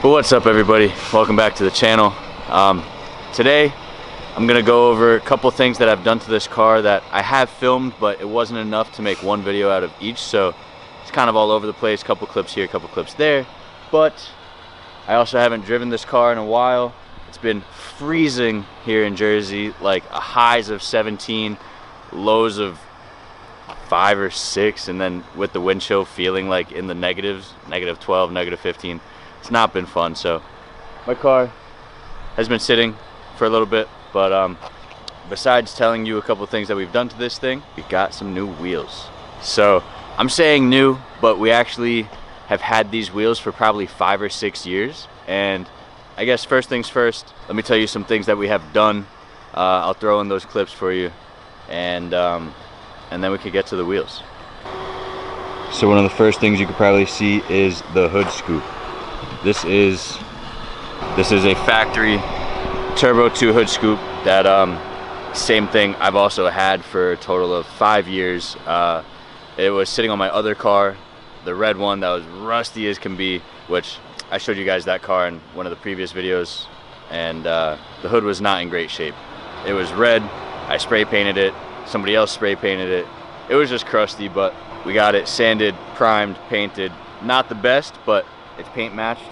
But what's up, everybody? Welcome back to the channel. Today I'm gonna go over a couple things that I've done to this car that I have filmed, but it wasn't enough to make one video out of each, so it's kind of all over the place. Couple clips here, couple clips there. But I also haven't driven this car in a while. It's been freezing here in Jersey, like highs of 17, lows of 5 or 6, and then with the wind chill feeling like in the negatives, negative 12, negative 15. It's not been fun. So my car has been sitting for a little bit, but besides telling you a couple things that we've done to this thing, we got some new wheels. So I'm saying new, but we actually have had these wheels for probably 5 or 6 years. And I guess first things first, let me tell you some things that we have done. I'll throw in those clips for you, and then we could get to the wheels. So one of the first things you could probably see is the hood scoop. This is a factory Turbo 2 hood scoop that same thing I've also had for a total of 5 years. It was sitting on my other car, the red one that was rusty as can be, which I showed you guys that car in one of the previous videos, and the hood was not in great shape. It was red. I spray painted it, somebody else spray painted it. It was just crusty, but we got it sanded, primed, painted. Not the best, but it's paint matched,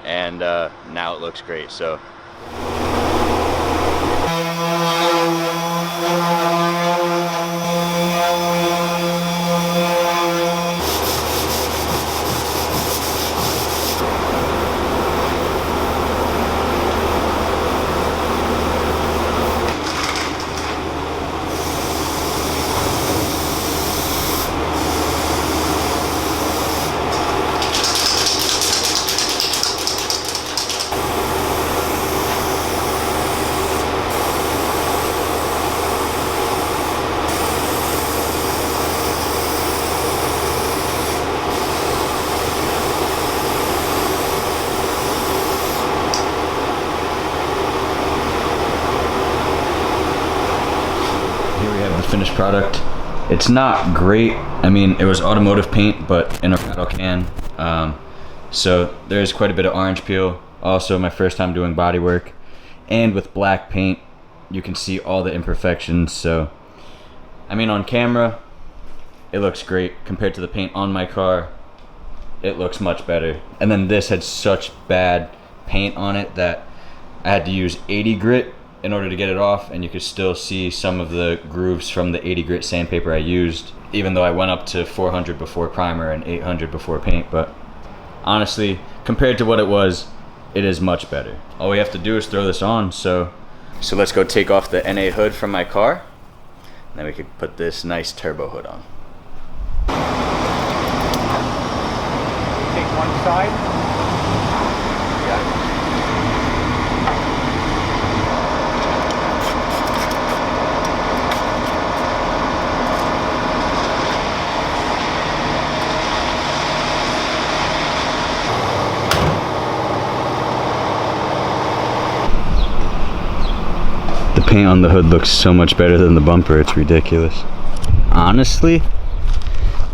and now it looks great. So finished product. It's not great. I mean, it was automotive paint, but in a rattle can. So there's quite a bit of orange peel. Also, my first time doing body work, and with black paint, you can see all the imperfections. So, I mean, on camera, it looks great. Compared to the paint on my car, it looks much better. And then this had such bad paint on it that I had to use 80 grit in order to get it off, and you could still see some of the grooves from the 80 grit sandpaper I used, even though I went up to 400 before primer and 800 before paint. But honestly, compared to what it was, it is much better. All we have to do is throw this on. So let's go take off the NA hood from my car, and then we could put this nice turbo hood on. Take one side. The paint on the hood looks so much better than the bumper, it's ridiculous. Honestly,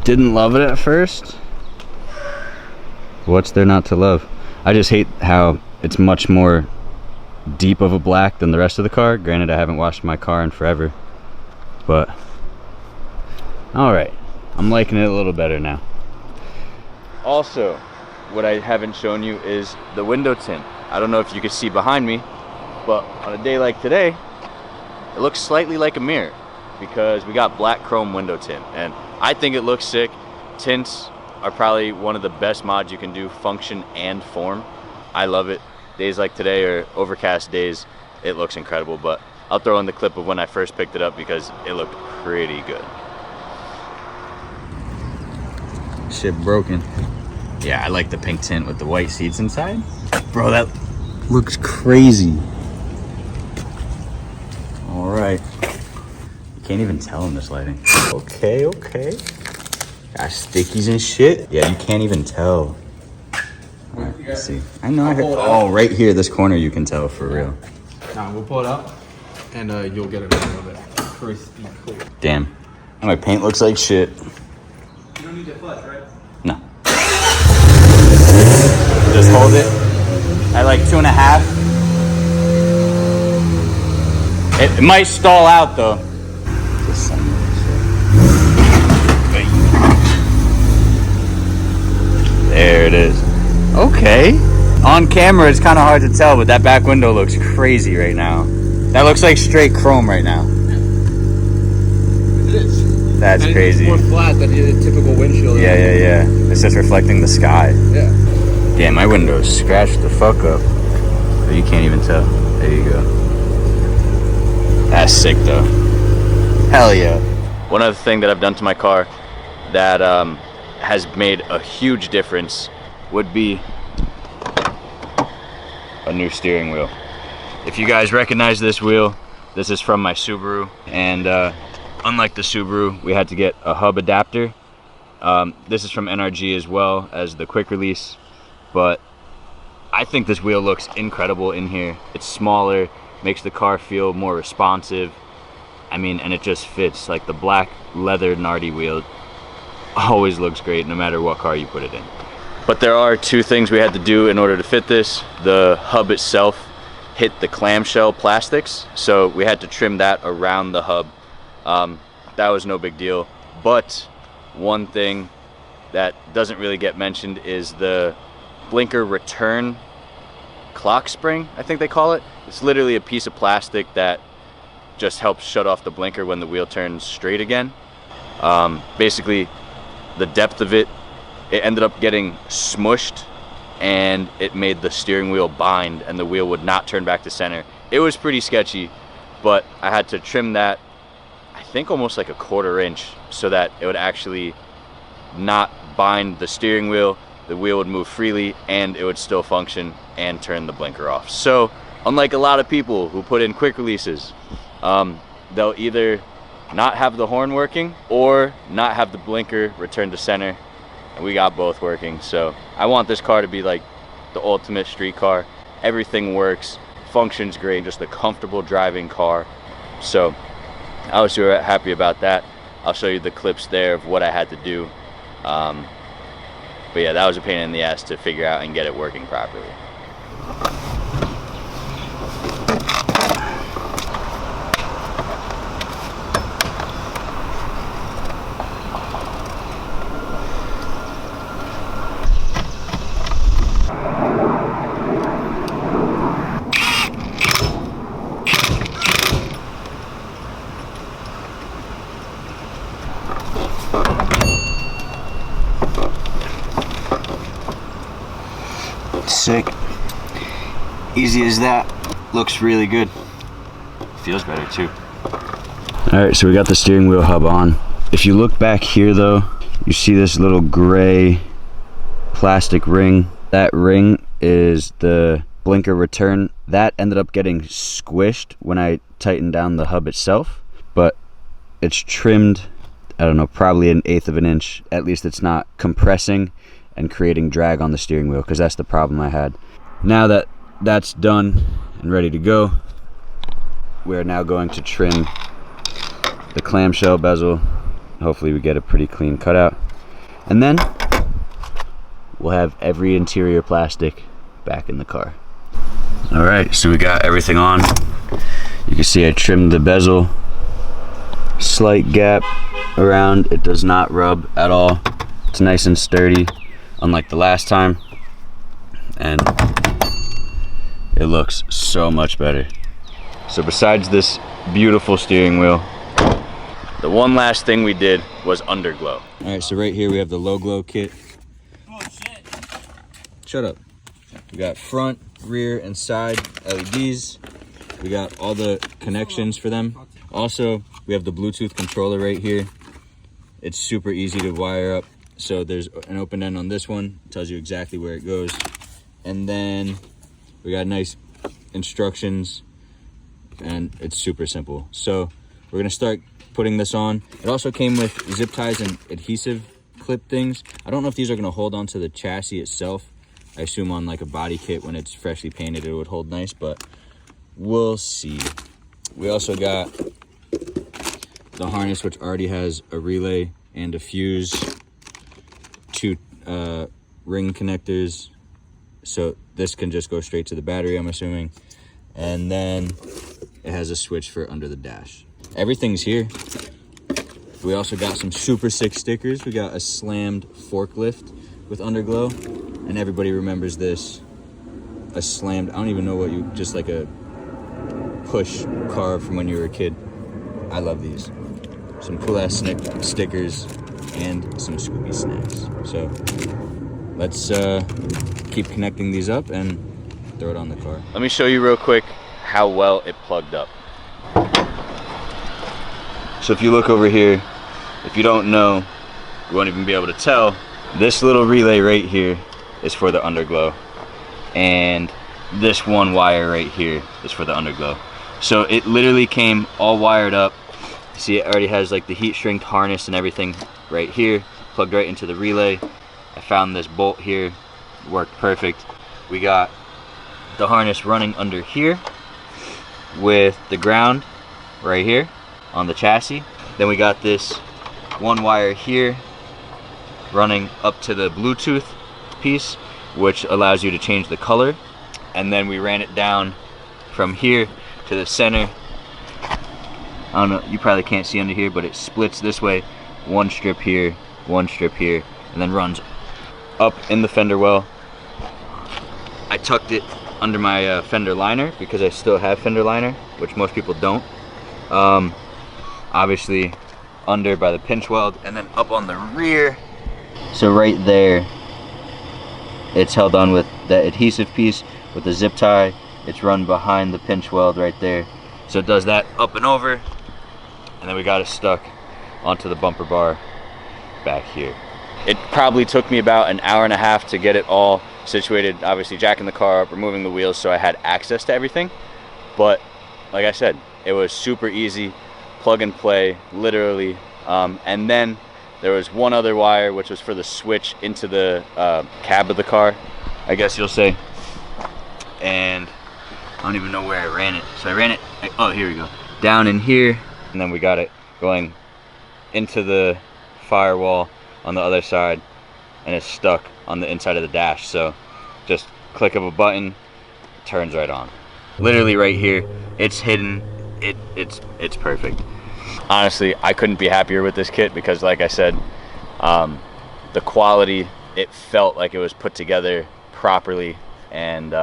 didn't love it at first. What's there not to love? I just hate how it's much more deep of a black than the rest of the car. Granted, I haven't washed my car in forever, but alright, I'm liking it a little better now. Also, what I haven't shown you is the window tint. I don't know if you can see behind me, but on a day like today, it looks slightly like a mirror because we got black chrome window tint, and I think it looks sick. Tints are probably one of the best mods you can do, function and form. I love it. Days like today or overcast days, it looks incredible. But I'll throw in the clip of when I first picked it up because it looked pretty good. Shit broken. Yeah, I like the pink tint with the white seats inside. Bro, that looks crazy. All right. You can't even tell in this lighting. Okay. Got stickies and shit. Yeah, you can't even tell. All right, let's see. I know I heard. Oh, right here, this corner, you can tell for real. Nah, we'll pull it up, and you'll get it a little bit crispy clear. Damn. And my paint looks like shit. You don't need to flush, right? No. Just hold it. at like 2.5. It might stall out though. There it is. Okay. On camera, it's kind of hard to tell, but that back window looks crazy right now. That looks like straight chrome right now. It is. That's and crazy. It's more flat than a typical windshield. Yeah. It's just reflecting the sky. Yeah. Yeah, my window's scratched the fuck up. But you can't even tell. There you go. That's sick though. Hell yeah. One other thing that I've done to my car that has made a huge difference would be a new steering wheel. If you guys recognize this wheel, this is from my Subaru, and unlike the Subaru, we had to get a hub adapter. This is from NRG as well as the quick release, but I think this wheel looks incredible in here. It's smaller, makes the car feel more responsive. I mean, and it just fits. Like the black leather Nardi wheel always looks great no matter what car you put it in. But there are two things we had to do in order to fit this. The hub itself hit the clamshell plastics, so we had to trim that around the hub. That was no big deal. But one thing that doesn't really get mentioned is the blinker return clock spring, I think they call it. It's literally a piece of plastic that just helps shut off the blinker when the wheel turns straight again. Basically, the depth of it ended up getting smushed, and it made the steering wheel bind, and the wheel would not turn back to center. It was pretty sketchy, but I had to trim that, I think almost like a 1/4 inch, so that it would actually not bind the steering wheel. The wheel would move freely, and it would still function and turn the blinker off. So unlike a lot of people who put in quick releases, they'll either not have the horn working or not have the blinker return to center, and we got both working. So I want this car to be like the ultimate street car. Everything works, functions great, just a comfortable driving car. So I was super happy about that. I'll show you the clips there of what I had to do. But yeah, that was a pain in the ass to figure out and get it working properly. Sick. Easy as that. Looks really good. Feels better too. Alright, so we got the steering wheel hub on. If you look back here though, you see this little gray plastic ring. That ring is the blinker return. That ended up getting squished when I tightened down the hub itself, but it's trimmed, I don't know, probably 1/8 of an inch. At least it's not compressing and creating drag on the steering wheel, because that's the problem I had. Now that that's done and ready to go, we're now going to trim the clamshell bezel. Hopefully we get a pretty clean cutout, and then we'll have every interior plastic back in the car. All right, so we got everything on. You can see I trimmed the bezel, slight gap around. It does not rub at all. It's nice and sturdy, unlike the last time, and it looks so much better. So besides this beautiful steering wheel, the one last thing we did was underglow. All right, so right here we have the low glow kit. Oh shit. Shut up. We got front, rear, and side LEDs. We got all the connections for them. Also, we have the Bluetooth controller right here. It's super easy to wire up. So there's an open end on this one, tells you exactly where it goes. And then we got nice instructions, and it's super simple. So we're gonna start putting this on. It also came with zip ties and adhesive clip things. I don't know if these are gonna hold onto the chassis itself. I assume on like a body kit when it's freshly painted it would hold nice, but we'll see. We also got the harness, which already has a relay and a fuse, 2 ring connectors, so this can just go straight to the battery, I'm assuming. And then it has a switch for under the dash. Everything's here. We also got some super sick stickers. We got a slammed forklift with underglow, and everybody remembers this. A slammed, I don't even know what you, just like a push car from when you were a kid. I love these. Some cool ass stickers and some Scooby snacks. So let's keep connecting these up and throw it on the car. Let me show you real quick how well it plugged up. So if you look over here, if you don't know, you won't even be able to tell, this little relay right here is for the underglow, and this one wire right here is for the underglow. So it literally came all wired up. See, it already has like the heat shrink harness and everything right here, plugged right into the relay. I found this bolt here, worked perfect. We got the harness running under here with the ground right here on the chassis. Then we got this one wire here running up to the Bluetooth piece, which allows you to change the color. And then we ran it down from here to the center. I don't know, you probably can't see under here, but it splits this way. One strip here, and then runs up in the fender well. I tucked it under my fender liner because I still have fender liner, which most people don't. Obviously under by the pinch weld, and then up on the rear. So right there, it's held on with that adhesive piece with the zip tie. It's run behind the pinch weld right there. So it does that up and over, and then we got it stuck onto the bumper bar back here. It probably took me about an hour and a half to get it all situated, obviously jacking the car up, removing the wheels so I had access to everything. But like I said, it was super easy, plug and play, literally. And then there was one other wire, which was for the switch into the cab of the car, I guess you'll say. And I don't even know where I ran it. So I ran it, oh, here we go, down in here, and then we got it going into the firewall on the other side, and it's stuck on the inside of the dash. So just click of a button, it turns right on. Literally right here, it's hidden. It's perfect. Honestly, I couldn't be happier with this kit because, like I said, the quality, it felt like it was put together properly, and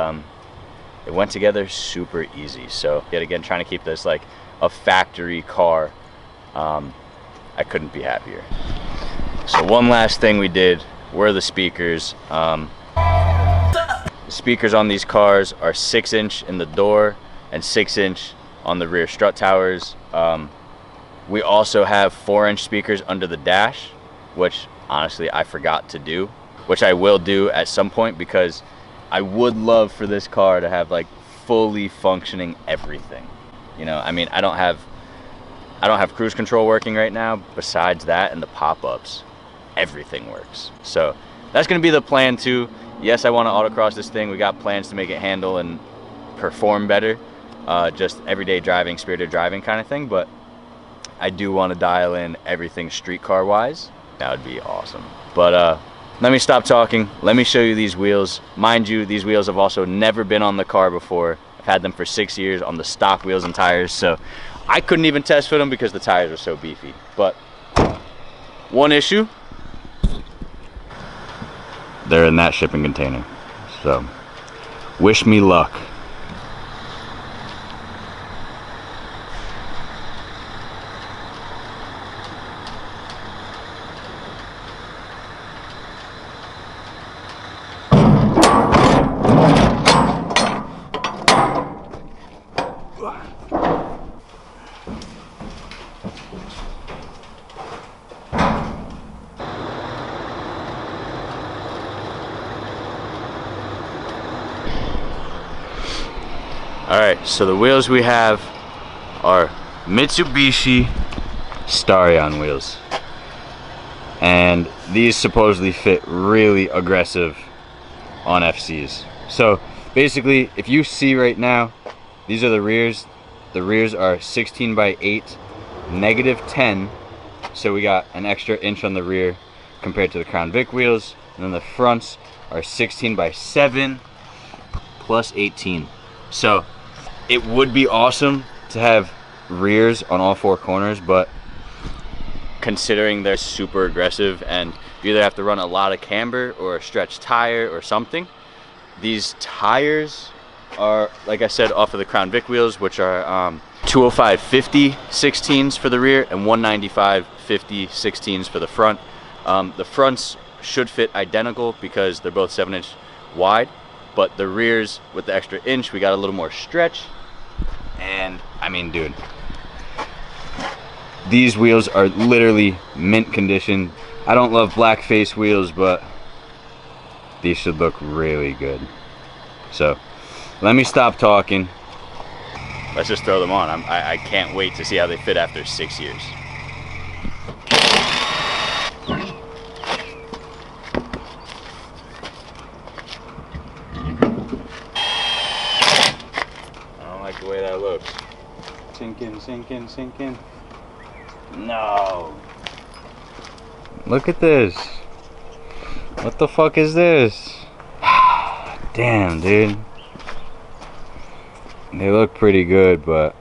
it went together super easy. So yet again, trying to keep this like a factory car, I couldn't be happier. So one last thing we did were the speakers. The speakers on these cars are 6-inch in the door and 6-inch on the rear strut towers. We also have 4-inch speakers under the dash, which honestly I forgot to do, which I will do at some point, because I would love for this car to have like fully functioning everything. You know, I mean, I don't have cruise control working right now. Besides that and the pop-ups, everything works. So that's gonna be the plan too. Yes, I want to autocross this thing. We got plans to make it handle and perform better, just everyday driving, spirited driving kind of thing. But I do want to dial in everything street car wise. That would be awesome. But let me stop talking. Let me show you these wheels. Mind you, these wheels have also never been on the car before. I've had them for 6 years on the stock wheels and tires, so I couldn't even test fit them because the tires are so beefy. But one issue, they're in that shipping container. So wish me luck. Alright, so the wheels we have are Mitsubishi Starion wheels. And these supposedly fit really aggressive on FCs. So basically, if you see right now, these are the rears. The rears are 16 by 8, -10. So we got an extra inch on the rear compared to the Crown Vic wheels. And then the fronts are 16 by 7, plus 18. So it would be awesome to have rears on all four corners, but considering they're super aggressive and you either have to run a lot of camber or a stretch tire or something, these tires are, like I said, off of the Crown Vic wheels, which are 205/50 16s for the rear and 195/50 16s for the front. The fronts should fit identical because they're both 7-inch wide, but the rears with the extra inch, we got a little more stretch. And I mean, dude, these wheels are literally mint condition. I don't love black face wheels, but these should look really good. So let me stop talking. Let's just throw them on. I can't wait to see how they fit after 6 years. I don't like the way that looks. Sink in, sink in, sink in. No. Look at this. What the fuck is this? Damn, dude. They look pretty good, but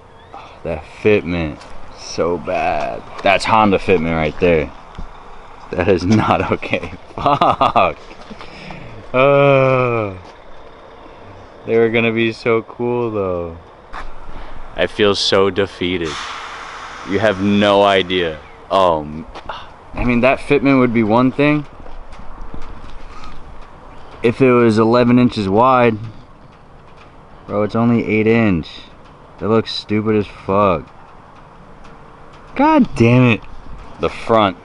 that fitment, so bad. That's Honda fitment right there. That is not okay. Fuck. They were gonna be so cool though. I feel so defeated. You have no idea. Oh, I mean, that fitment would be one thing if it was 11 inches wide. Bro, it's only 8-inch. That looks stupid as fuck. God damn it. The front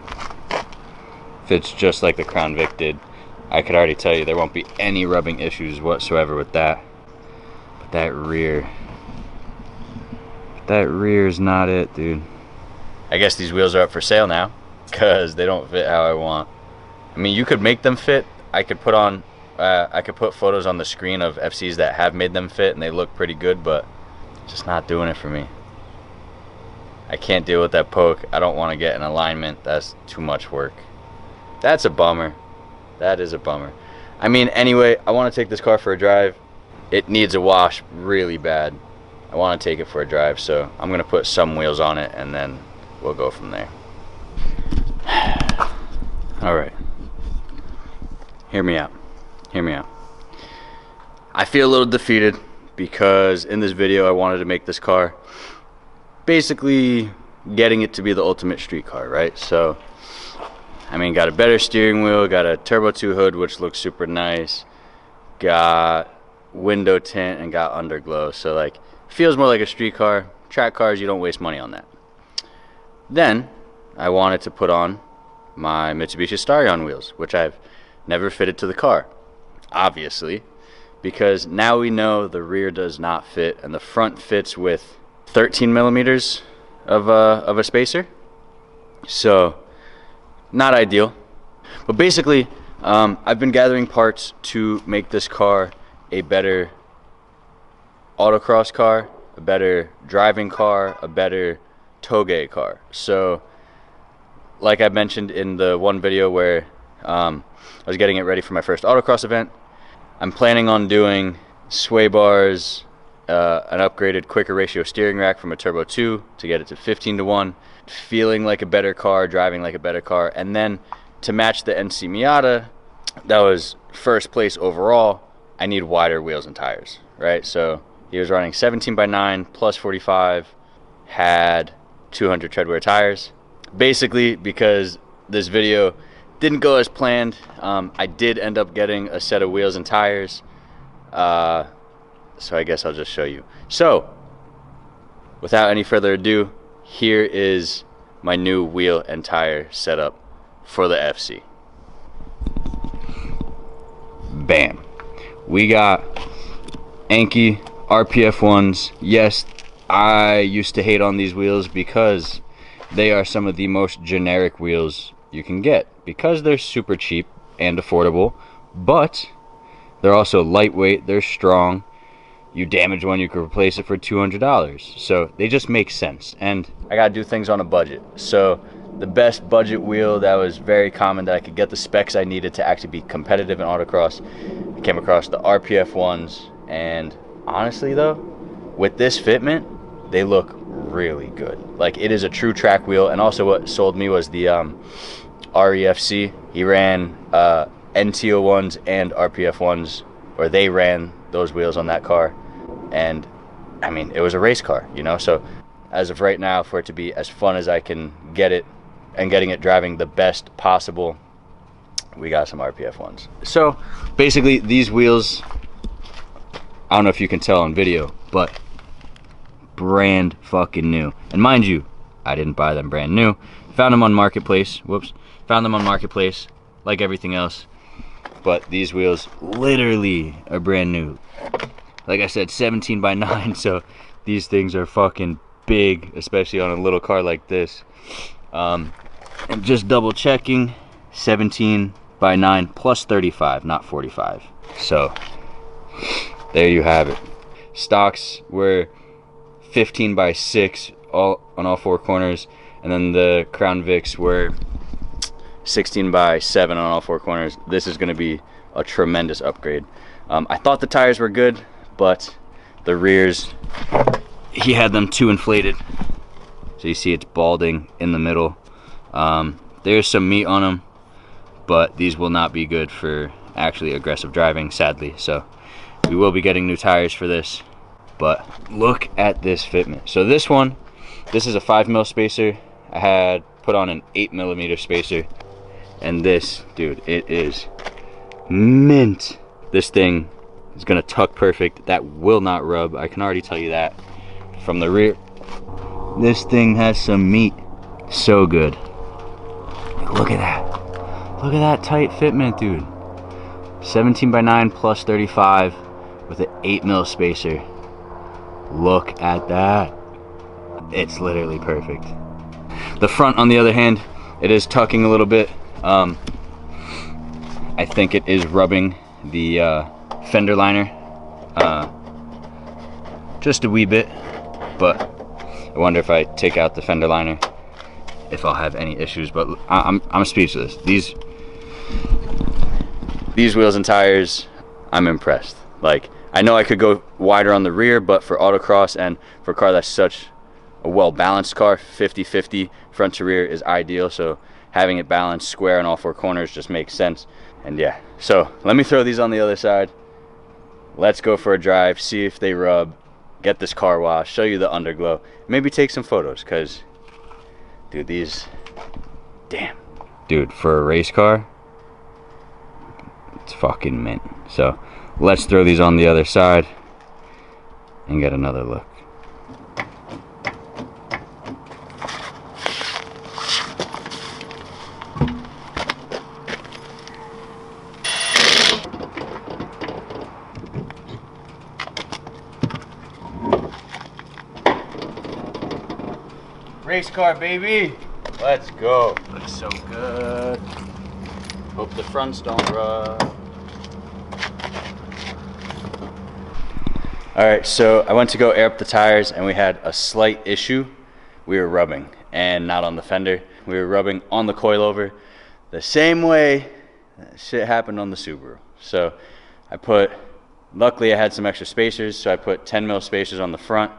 fits just like the Crown Vic did. I could already tell you there won't be any rubbing issues whatsoever with that. But that rear is not it, dude. I guess these wheels are up for sale now because they don't fit how I want. I mean, you could make them fit. I could put photos on the screen of FCs that have made them fit and they look pretty good, but just not doing it for me. I can't deal with that poke. I don't want to get an alignment. That's too much work. That's a bummer. That is a bummer. I mean, anyway, I want to take this car for a drive. It needs a wash really bad. I want to take it for a drive, so I'm going to put some wheels on it and then we'll go from there. All right. Hear me out. Hear me out. I feel a little defeated because in this video I wanted to make this car basically getting it to be the ultimate street car, right? So, I mean, got a better steering wheel, got a Turbo 2 hood, which looks super nice, got window tint, and got underglow. So, like, feels more like a street car. Track cars, you don't waste money on that. Then, I wanted to put on my Mitsubishi Starion wheels, which I've never fitted to the car, obviously, because now we know the rear does not fit, and the front fits with 13 millimeters of a spacer. So, not ideal. But basically, I've been gathering parts to make this car a better autocross car, a better driving car, a better toge car. So, like I mentioned in the one video where I was getting it ready for my first autocross event, I'm planning on doing sway bars, an upgraded quicker ratio steering rack from a Turbo 2 to get it to 15:1, feeling like a better car, driving like a better car, and then to match the NC Miata that was first place overall, I need wider wheels and tires, right? So he was running 17x9 plus 45, had 200 treadwear tires. Basically, because this video didn't go as planned, I did end up getting a set of wheels and tires. So I guess I'll just show you. So, without any further ado, here is my new wheel and tire setup for the FC. Bam. We got Anki RPF ones. Yes, I used to hate on these wheels because they are some of the most generic wheels you can get because they're super cheap and affordable, but they're also lightweight, they're strong. You damage one, you could replace it for $200. So they just make sense. And I gotta do things on a budget. So the best budget wheel that was very common that I could get the specs I needed to actually be competitive in autocross, I came across the RPF ones. And honestly though, with this fitment, they look really good. Like, it is a true track wheel. And also what sold me was the REFC. He ran NTO1s and RPF1s, or they ran those wheels on that car. And I mean, it was a race car, you know? So as of right now, for it to be as fun as I can get it and getting it driving the best possible, we got some RPF ones. So basically these wheels, I don't know if you can tell on video, but brand fucking new. And mind you, I didn't buy them brand new. Found them on Marketplace. Whoops. Found them on Marketplace, like everything else. But these wheels literally are brand new. Like I said, 17 by 9, so these things are fucking big, especially on a little car like this. And just double checking, 17 by 9 plus 35, not 45. So there you have it. Stocks were 15 by 6 on all four corners, and then the Crown Vics were 16 by 7 on all four corners. This is going to be a tremendous upgrade. I thought the tires were good, but the rears, he had them too inflated. So you see it's balding in the middle. There's some meat on them, but these will not be good for actually aggressive driving, sadly. So we will be getting new tires for this. But look at this fitment. So this one, this is a 5mm spacer. I had put on an 8mm spacer. And this, dude, it is mint. This thing is gonna tuck perfect. That will not rub. I can already tell you that from the rear. This thing has some meat. So good. Look at that. Look at that tight fitment, dude. 17 by 9 plus 35 with an 8mm spacer. Look at that. It's literally perfect. The front, on the other hand, it is tucking a little bit. I think it is rubbing the fender liner just a wee bit, but I wonder if I take out the fender liner if I'll have any issues. But I'm speechless. These wheels and tires, I'm impressed. Like, I know I could go wider on the rear, but for autocross and for a car that's such a well-balanced car, 50-50 front to rear is ideal. So having it balanced square on all four corners just makes sense. And yeah, so let me throw these on the other side. Let's go for a drive, see if they rub, get this car washed, show you the underglow, maybe take some photos, because dude, these, damn. Dude, for a race car, it's fucking mint. So let's throw these on the other side and get another look. Race car, baby. Let's go. Looks so good. Hope the fronts don't rub. All right, so I went to go air up the tires and we had a slight issue. We were rubbing, and not on the fender. We were rubbing on the coilover the same way that shit happened on the Subaru. So luckily I had some extra spacers, so I put 10mm spacers on the front.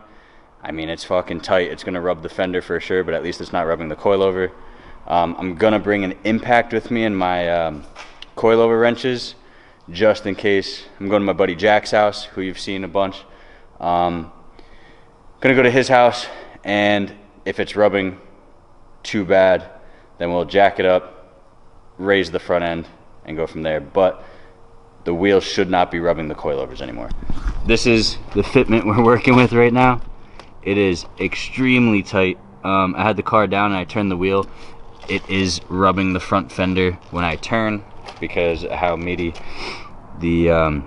I mean, it's fucking tight. It's gonna rub the fender for sure, but at least it's not rubbing the coilover. I'm gonna bring an impact with me in my coilover wrenches, just in case. I'm going to my buddy Jack's house, who you've seen a bunch. Gonna go to his house, and if it's rubbing too bad, then we'll jack it up, raise the front end, and go from there. But the wheels should not be rubbing the coilovers anymore. This is the fitment we're working with right now. It is extremely tight. I had the car down and I turned the wheel. It is rubbing the front fender when I turn because of how meaty the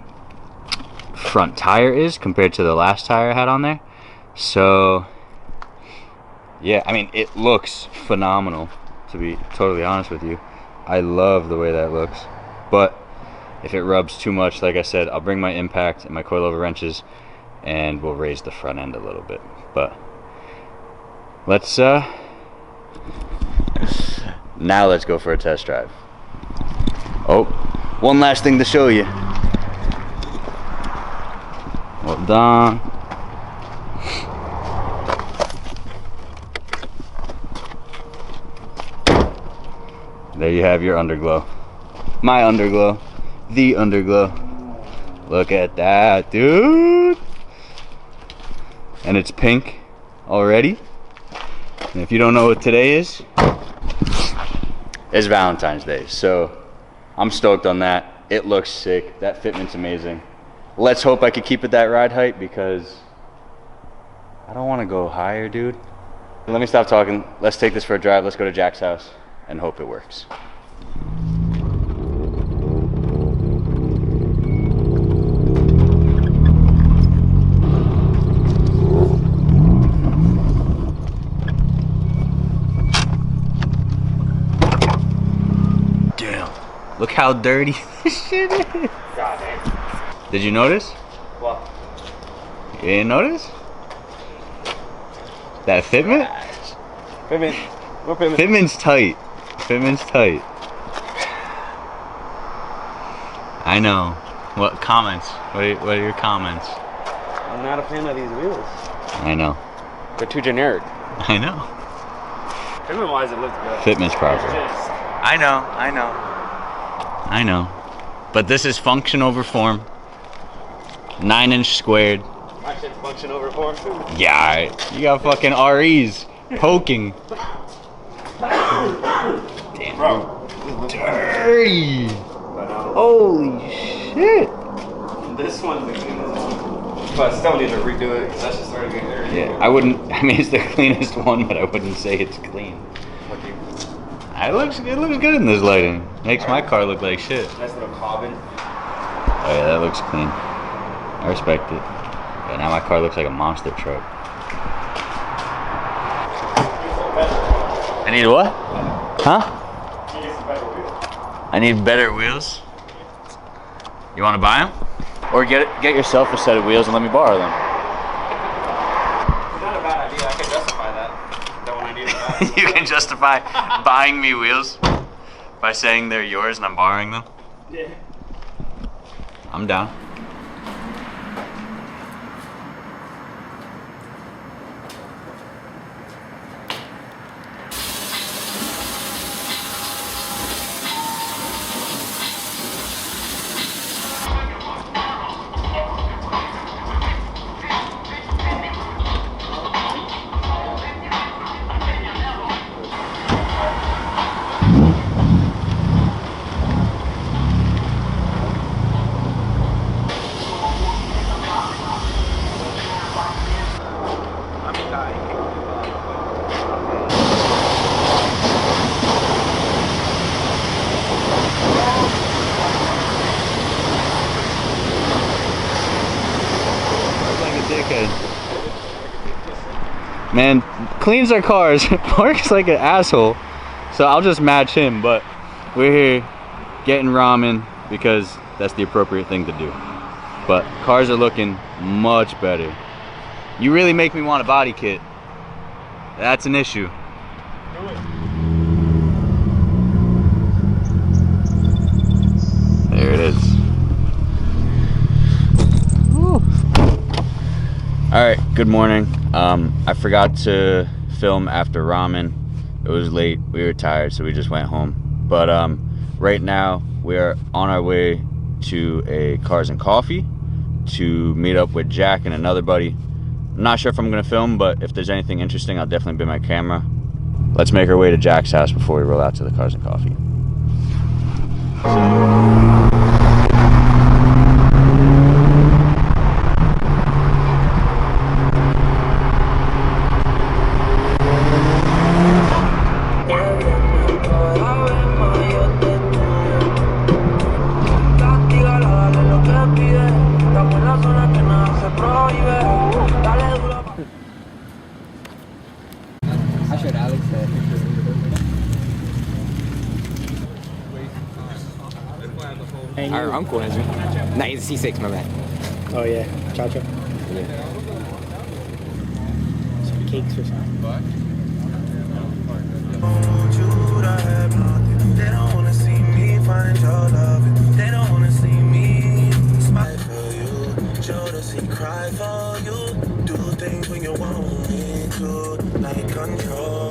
front tire is compared to the last tire I had on there. So yeah, I mean, it looks phenomenal, to be totally honest with you. I love the way that looks. But if it rubs too much, like I said, I'll bring my impact and my coilover wrenches and we'll raise the front end a little bit. But let's now let's go for a test drive. Oh, one last thing to show you. Done. There you have your underglow. My underglow. The underglow. Look at that, dude. And it's pink already. And if you don't know what today is, it's Valentine's Day. So I'm stoked on that. It looks sick. That fitment's amazing. Let's hope I could keep it that ride height because I don't want to go higher, dude. Let me stop talking. Let's take this for a drive. Let's go to Jack's house and hope it works. Damn. Look how dirty this shit is. God damn. Did you notice? What? You didn't notice? That fitment? Fitment. What fitment? Fitment's tight. Fitment's tight. I know. What comments? What are your comments? I'm not a fan of these wheels. I know. They're too generic. I know. Fitment wise, it looks good. Fitment's proper. I know. I know. But this is function over form. 9-inch squared. My shit's function over form too. Yeah, alright. You got fucking REs poking. Damn. Bro. Dirty. Holy shit. This one's the cleanest one. But I still need to redo it because that's just starting to get dirty. Yeah, I wouldn't. I mean, it's the cleanest one, but I wouldn't say it's clean. Okay. It looks good in this lighting. Makes my car look like shit. Nice little carbon. Oh yeah, that looks clean. I respect it. Yeah, now my car looks like a monster truck. I need what? Huh? I need better wheels. You want to buy them? Or get yourself a set of wheels and let me borrow them. Not a bad idea. I can justify that. That one I need to buy. You can justify buying me wheels by saying they're yours and I'm borrowing them? Yeah. I'm down. Man, cleans our cars, parks like an asshole, so I'll just match him, but we're here getting ramen because that's the appropriate thing to do. But cars are looking much better. You really make me want a body kit. That's an issue. Do it. There it is. Woo. All right, good morning. I forgot to film after ramen. It was late, we were tired, so we just went home. But right now we are on our way to a Cars and Coffee to meet up with Jack and another buddy. I'm not sure if I'm gonna film, but if there's anything interesting, I'll definitely bring my camera. Let's make our way to Jack's house before we roll out to the Cars and Coffee. Our uncle has one. Nah, he's a C6, my bad. Oh yeah, Cha-Cha. Yeah. Some cakes or something. They don't wanna see me find your love. They don't wanna see me smile for you. Show to see cry for to like control.